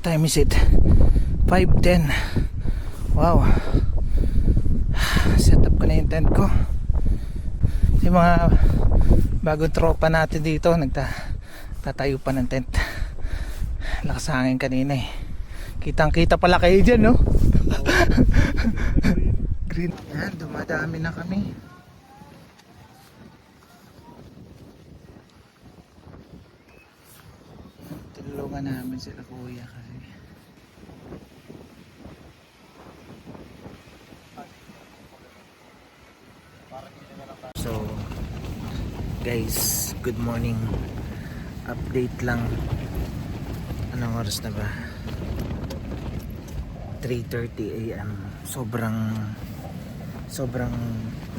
time is it? 5:10. Wow. Set up ko na yung tent ko. Yung mga bagong tropa natin dito nagtatayo pa ng tent. Lakas hangin kanina eh. Kitang kita pala kayo dyan, no? Green. Yan, dumadami na kami. Tulungan namin sila kuya kasi so guys, good morning. Update lang. Anong oras na ba? 3:30 AM. Sobrang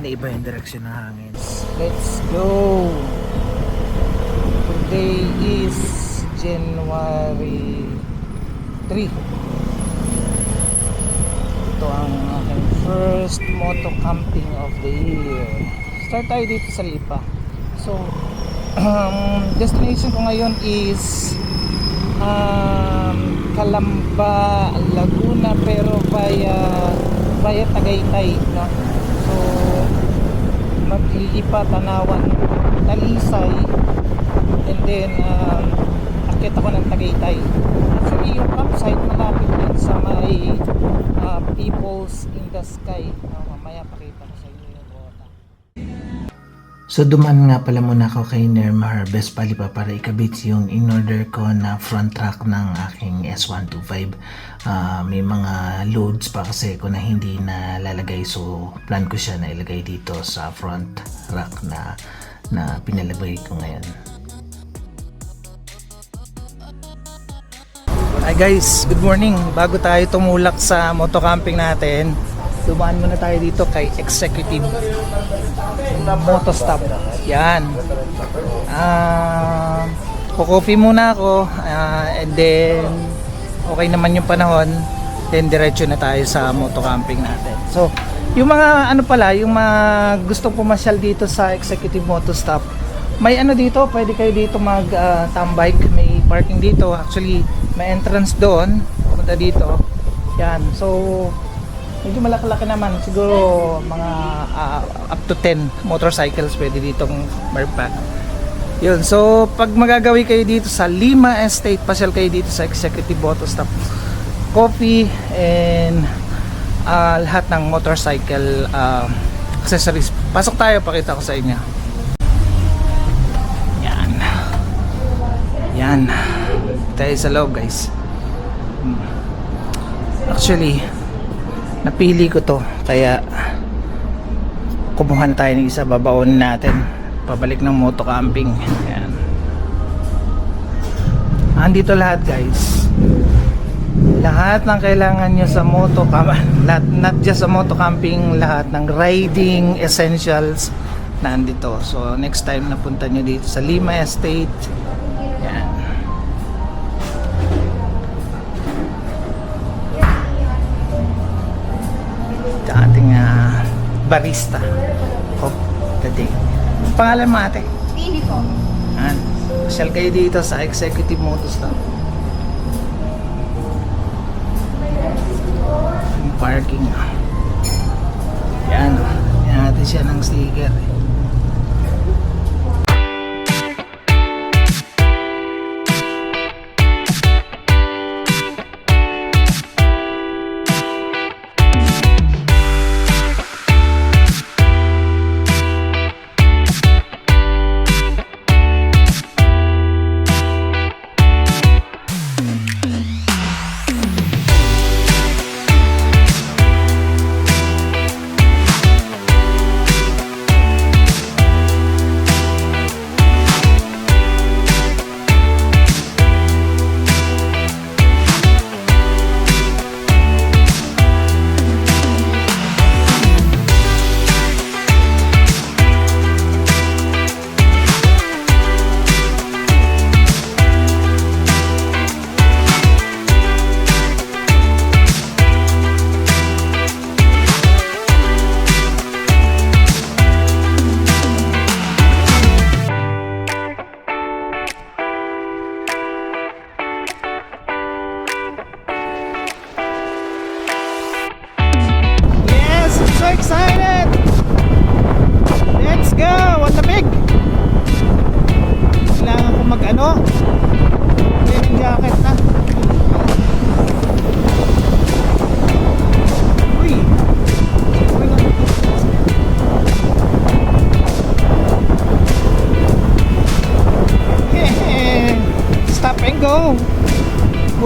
naiba yung direksyon ng hangin. Let's go. Today is January 3. Ito ang aking first moto camping of the year. Start tayo dito sa Lipa. So destination ko ngayon is Calamba, Laguna, pero via Tagaytay, no? So maglilipa Tanawan, Talisay, and then akit ako ng Tagaytay. Actually yung campsite malapit din sa may Peoples in the Sky. Mamaya pakita ko sa inyo yung rota. So dumaan nga pala muna ako kay Nerma Harvest Palipa para ikabit yung in-order ko na front rack ng aking S125. May mga loads pa kasi ko na hindi na lalagay, so plan ko siya na ilagay dito sa front rack na pinalagay ko ngayon. Hi guys, good morning. Bago tayo tumulak sa moto camping natin, dumaan muna tayo dito kay Executive Moto Stop. Yan. Kukopi muna ako, and then okay naman yung panahon, then diretso na tayo sa moto camping natin. So yung mga yung mga gustong pumasyal dito sa Executive Moto Stop, may dito, pwede kayo dito mag tambike, may parking dito. Actually may entrance doon punta dito. Yan, so medyo malaki-laki naman, siguro mga up to 10 motorcycles pwede ditong marpak. Yun, so pag magagawi kayo dito sa Lima Estate, pasyal kayo dito sa Executive Moto Stop. Coffee and lahat ng motorcycle accessories. Pasok tayo, pakita ko sa inyo. Yan tayo sa loob guys. Actually napili ko to, kaya kumuha na tayo ng isa, babaonin natin pabalik ng moto camping. Ayan, andito lahat guys, lahat ng kailangan nyo sa moto lahat, not just sa moto camping, lahat ng riding essentials nandito. So next time na punta nyo dito sa Lima Estate, yan, ating barista of the day. Pangalan mo ate? Pili po. Pasyal kayo dito sa Executive Moto Stop. Yung parking. Yan natin siya ng sticker.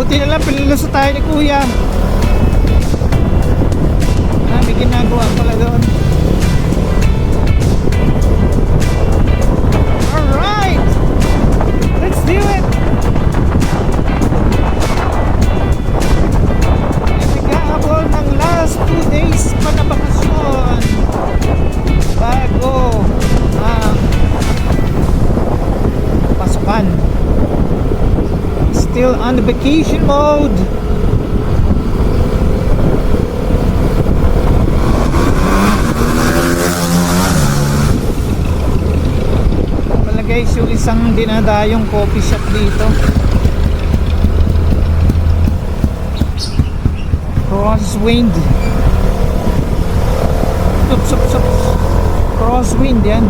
Buti na lang piniluso tayo ni Kuya. May ginagawa pala doon. Alright! Let's do it! Nagkahabol ng last 2 days pa na bakasyon bago pasukan. Still on the vacation mode. Wala guys, yung isang dinadayong coffee shop dito. Crosswind. Sup. Crosswind yan.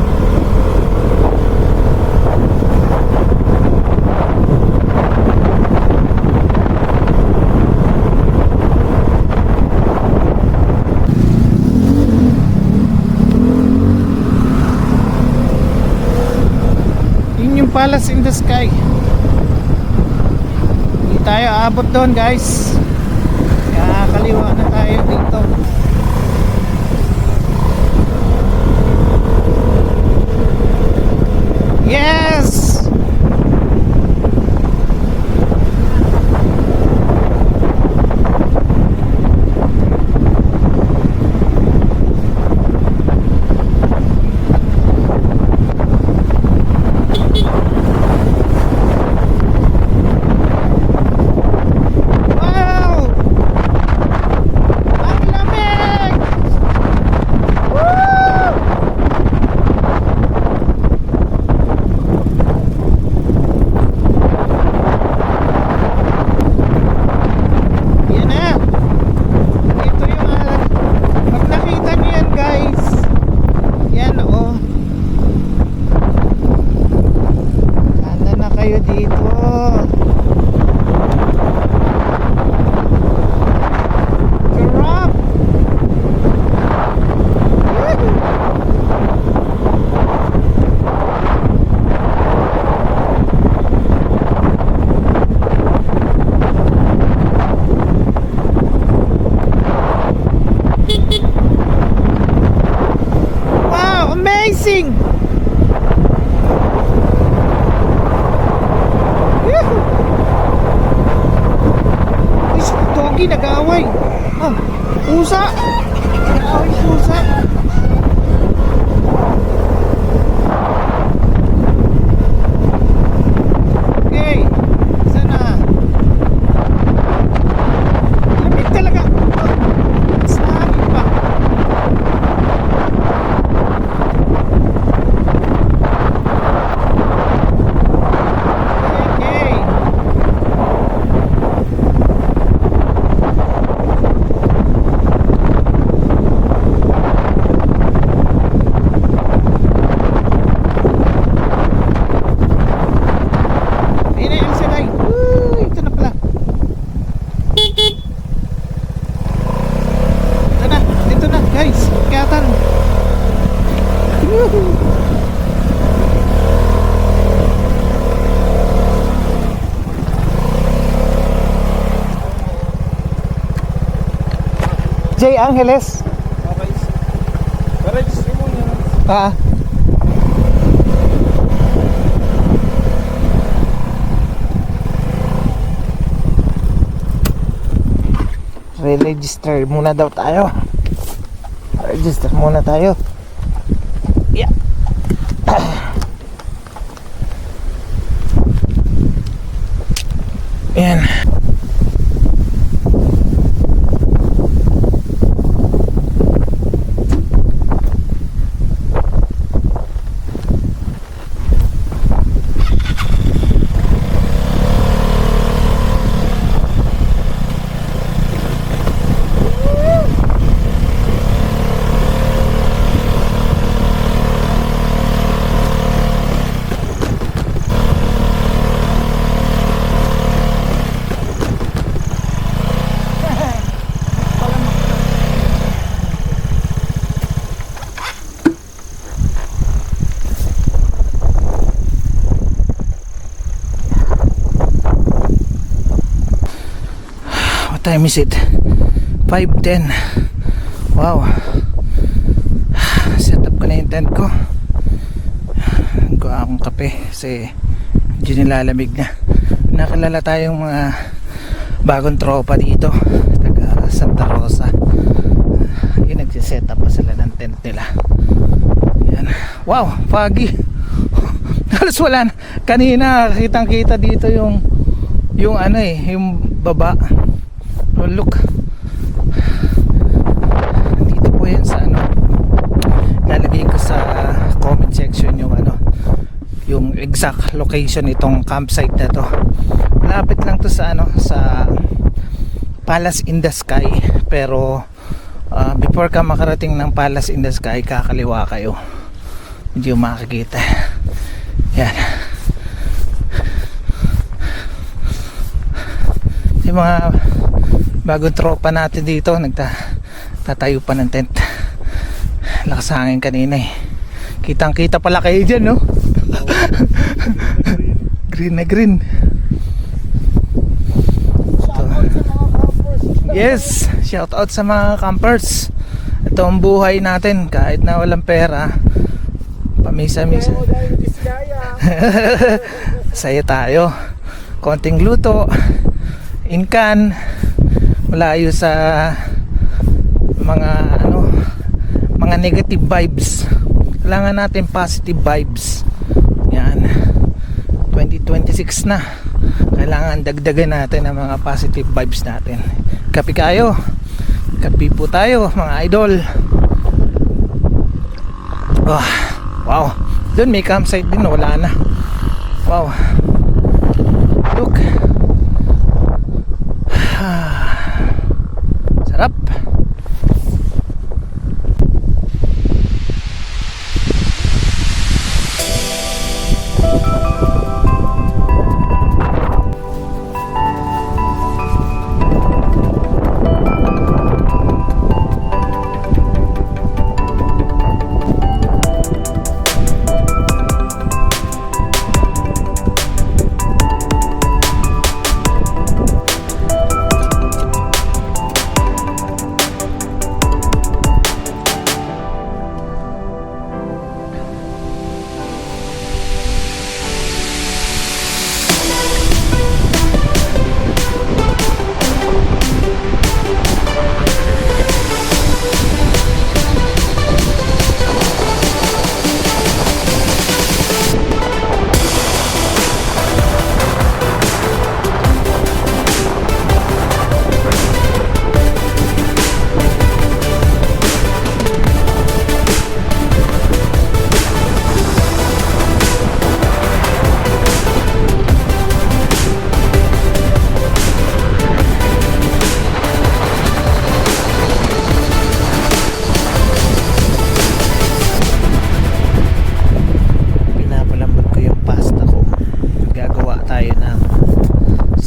Palace in the sky. Hindi tayo aabot doon guys, kaya kaliwa na tayo dito. Yes! Amazing! Ay, doggy, nag-aaway. Pusa! Nag-aaway pusa. Okay, sana. Lamig talaga. Sa hangin pa. J. Angeles. Re-register muna daw tayo. Register muna tayo. Yeah. Ayan. What time is it? 5:10. Wow. Set up ko na yung tent ko. Gawa akong kape kasi medyo nilalamig na. Nakilala tayong mga bagong tropa dito, taga Santa Rosa. Yung nagsiset up pa sila ng tent nila. Yan. Wow, foggy. Halos wala na. Kanina kitang kita dito yung ano yung baba. Oh, look. Dito po yan sa ano. Lalagay ko sa comment section yung exact location itong campsite na to. Malapit lang to sa sa Palace in the Sky, pero before ka makarating ng Palace in the Sky, kakaliwa kayo, hindi mo makikita. Yan yung mga bagong tropa natin dito, nagtatayo pa ng tent. Lakas hangin kanina kitang kita pala kayo dyan, no? Green na green. Yes, shout out sa mga campers. Ito ang buhay natin kahit na walang pera. Pamisa-misa. Saya tayo. Konting luto, inkan, malayo sa mga negative vibes. Kailangan natin positive vibes. Yan. 2026 na. Kailangan dagdagan natin ang mga positive vibes natin. Kapi kayo. Kapi po tayo, mga idol. Oh, wow. Doon may campsite din, wala na. Wow. Look. Sarap.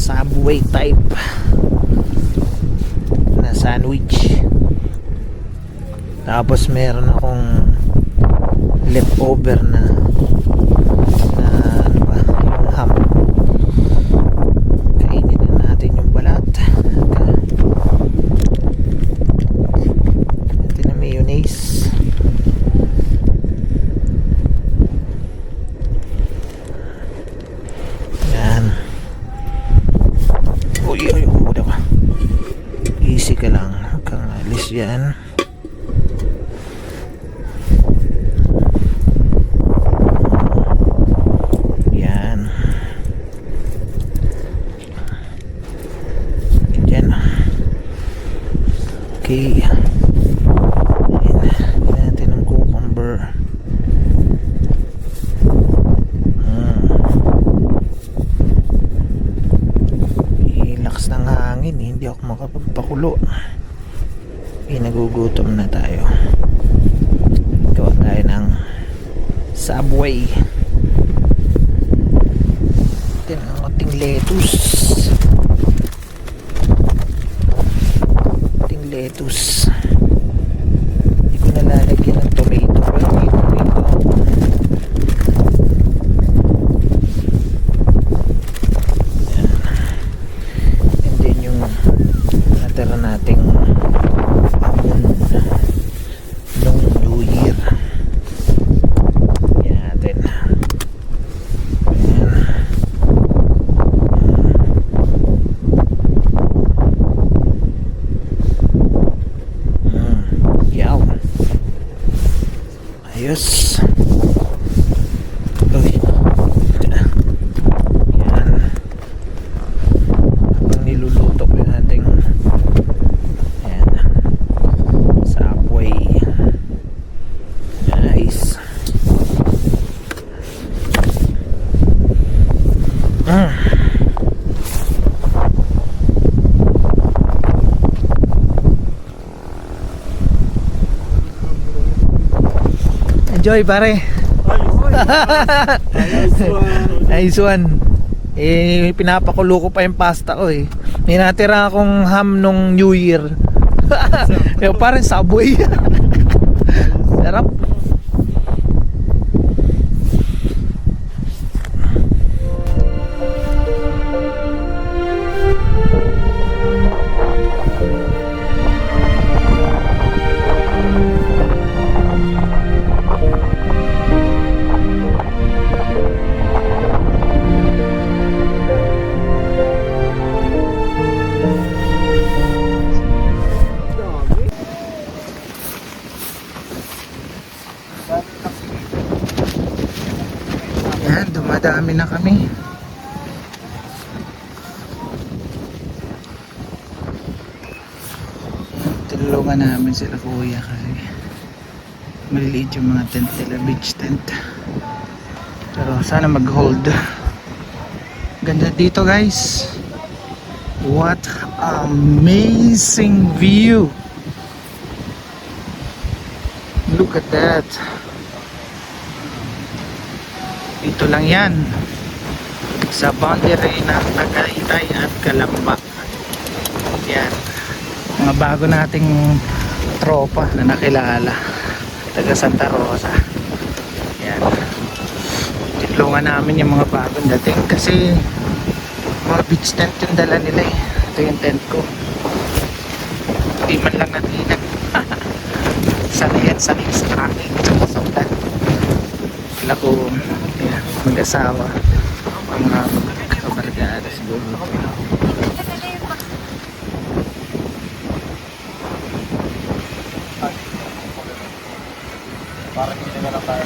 Subway type na sandwich, tapos meron akong leftover na ano ba, yung ham. Kainin na natin yung balat. Natin na mayonnaise. Easy ka lang, kang alis yan. Yan. Yan. Okay. Yan natin ang cucumber. Ilax ng hangin, hindi ako makapagpakulo. Nagugutom na tayo. Gawa tayo ng Subway. Ito ang ating lettuce. Hindi ko nalalagyan ng tomato, pero may tomato. And then yung Joy pare. Nice one. Pinapakulo ko pa yung pasta ko eh. May natira akong ham nung New Year. Yung parang Subway. Sarap. Yan, dumadami na kami. Tulungan namin sila kuya kasi maliliit yung mga tent nila, beach tent. Pero sana mag-hold. Ganda dito guys. What amazing view. Look at that. Dito lang yan sa boundary ng Tagaytay at Calamba. Yan mga bago nating tropa na nakilala, taga Santa Rosa. Yan, tulungan namin yung mga bagong dating kasi mga beach tent yung dala nila eh. Ito yung tent ko, hindi man lang natinag. Sanayan sa tracking sa saudan sila ko. Yan, mag-asawa, mga kabargada siguro. Parang hindi na lang tayo.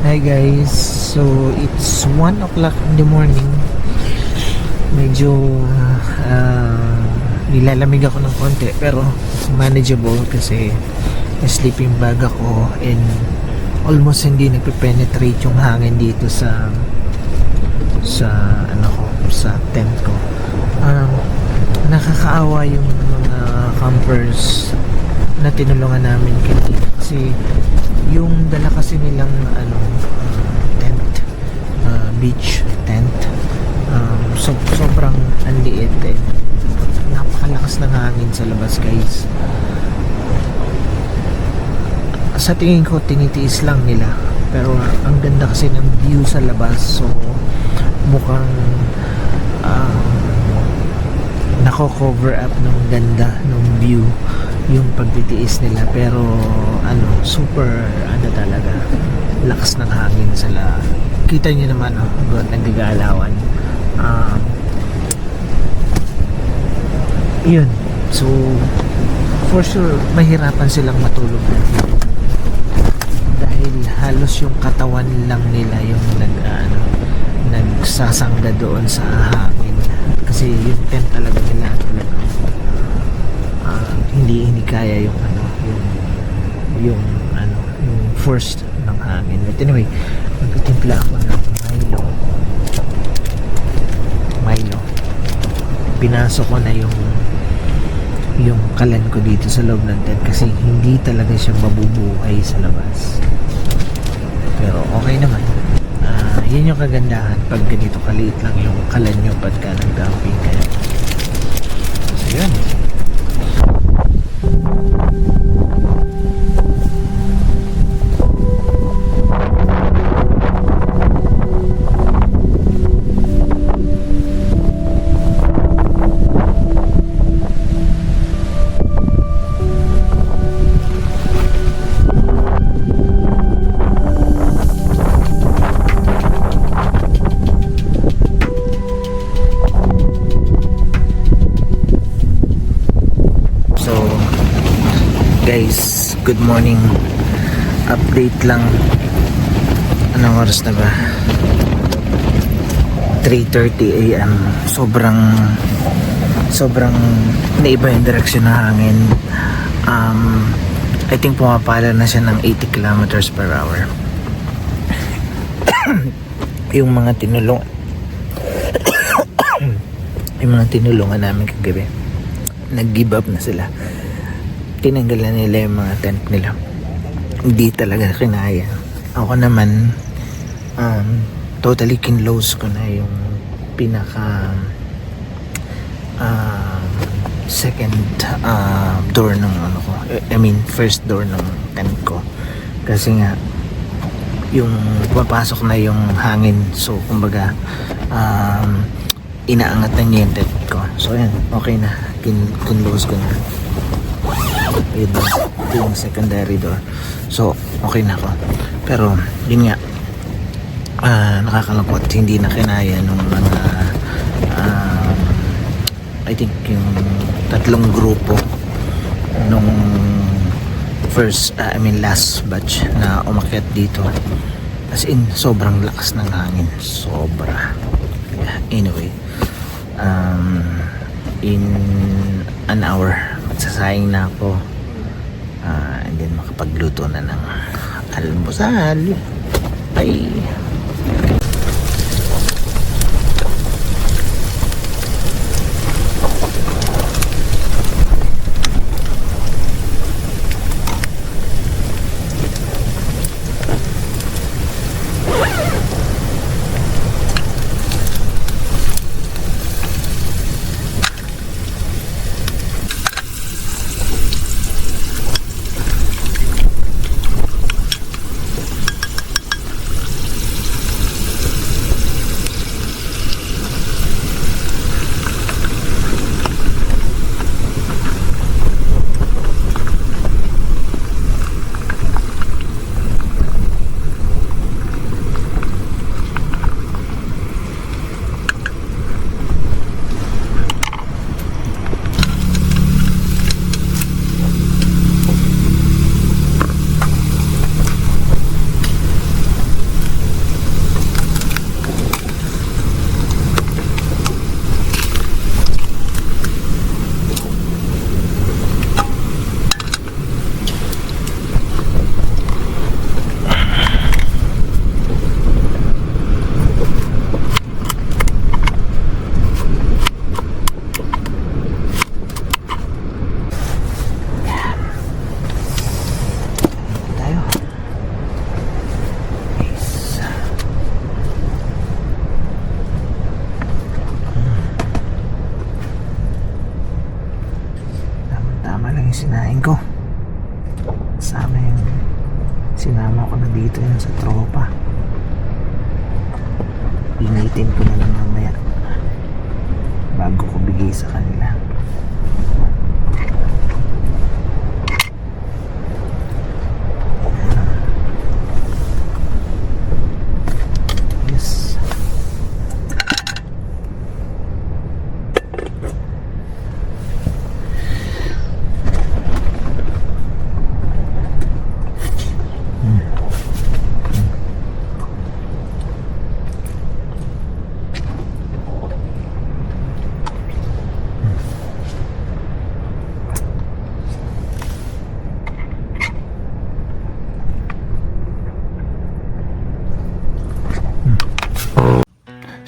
Hi guys, so it's 1 o'clock in the morning. Medyo nilalamig ako ng konti pero manageable kasi may sleeping bag ako and almost hindi nagpe-penetrate yung hangin dito sa ano ko, sa tent ko. Nakakaawa yung mga campers na tinulungan namin kanina kasi yung dala kasi nilang tent, beach tent, sobrang anliit eh. Napakalakas ng hangin sa labas guys. Sa tingin ko tinitiis lang nila pero ang ganda kasi ng view sa labas, so mukhang nako-cover up ng ganda ng view yung pagtitiis nila, pero super talaga lakas ng hangin sa kita nyo naman nagagalawan. Yun, so for sure mahirapan silang matulog dahil halos yung katawan lang nila yung nagsasangga doon sa hangin kasi yung tent talaga nila hindi kaya yung yung force ng hangin. But anyway, magtitimpla ako ng Milo. Pinasok ko na yung kalan ko dito sa loob ng tent kasi hindi talaga siya mabubuhay sa labas. Pero okay naman. Yun yung kagandahan pag ganito kaliit lang yung kalan nyo pagka nag-camping kayo. So yun. good morning. Update lang. Anong oras na ba? 3:30 AM. Sobrang naiba yung direksyon ng hangin. I think pumapala na siya ng 80 kilometers per hour. Yung mga tinulungan namin kagabi, nag-give up na sila. Tinanggal na nila yung mga tent nila. Hindi talaga kinaya. Ako naman, totally kinlose ko na yung pinaka second door ng ano ko. I mean, first door ng tent ko. Kasi nga, yung papasok na yung hangin. So, kumbaga, inaangat na niya yung tent ko. So, ayan, okay na. Kinlose ko na. Ito yung secondary door. So, okay na ako. Pero, yun nga, nakakalungkot. Hindi na kinaya nung mga I think yung tatlong grupo nung last batch na umakyat dito. As in, sobrang lakas ng hangin. Sobra. Yeah, anyway, in an hour, magsasayang na ako. And then makapagluto na ng almusal. Bye! Sinain ko sama yung sinama ko na dito yun sa tropa. Initin ko na lang mamaya bago ko bigay sa kanila. Yes.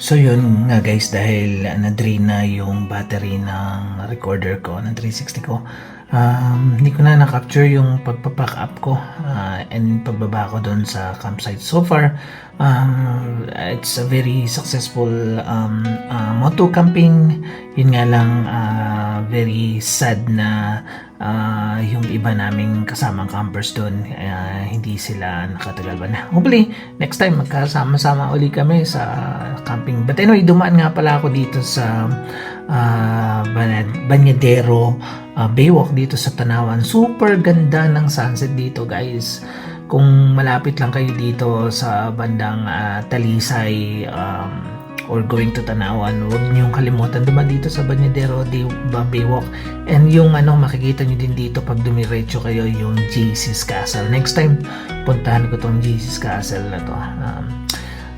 So yun nga guys, dahil na-drain na yung battery ng recorder ko, ng 360 ko, hindi ko na na-capture yung pagpapack up ko and pagbaba ko doon sa campsite. So far, it's a very successful moto camping. Yun nga lang, very sad na yung iba naming kasamang campers doon, hindi sila nakatagal ba na. Hopefully, next time magkasama-sama uli kami sa camping. But anyway, dumaan nga pala ako dito sa Banyadero Baywalk dito sa Tanawan. Super ganda ng sunset dito guys. Kung malapit lang kayo dito sa bandang Talisay or going to Tanawan, huwag niyong kalimutan dumaan dito sa Banyadero de Baywalk. And yung makikita niyo din dito pag dumiretso kayo, yung JC's Castle. Next time puntahan ko tong JC's Castle na to.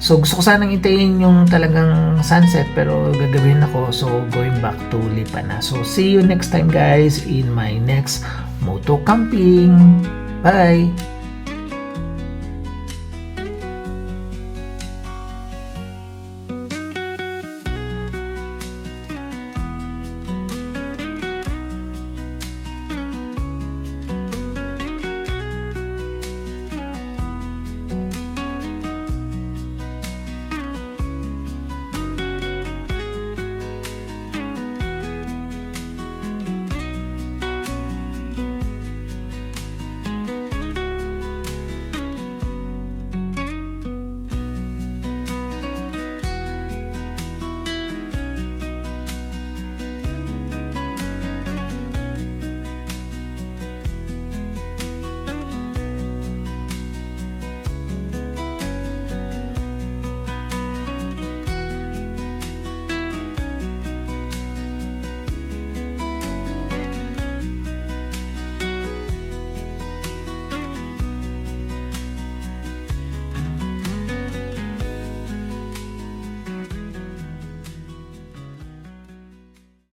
So gusto ko sanang intayin yung talagang sunset, pero gagawin ako, so going back to Lipa na. So see you next time guys in my next moto camping. Bye!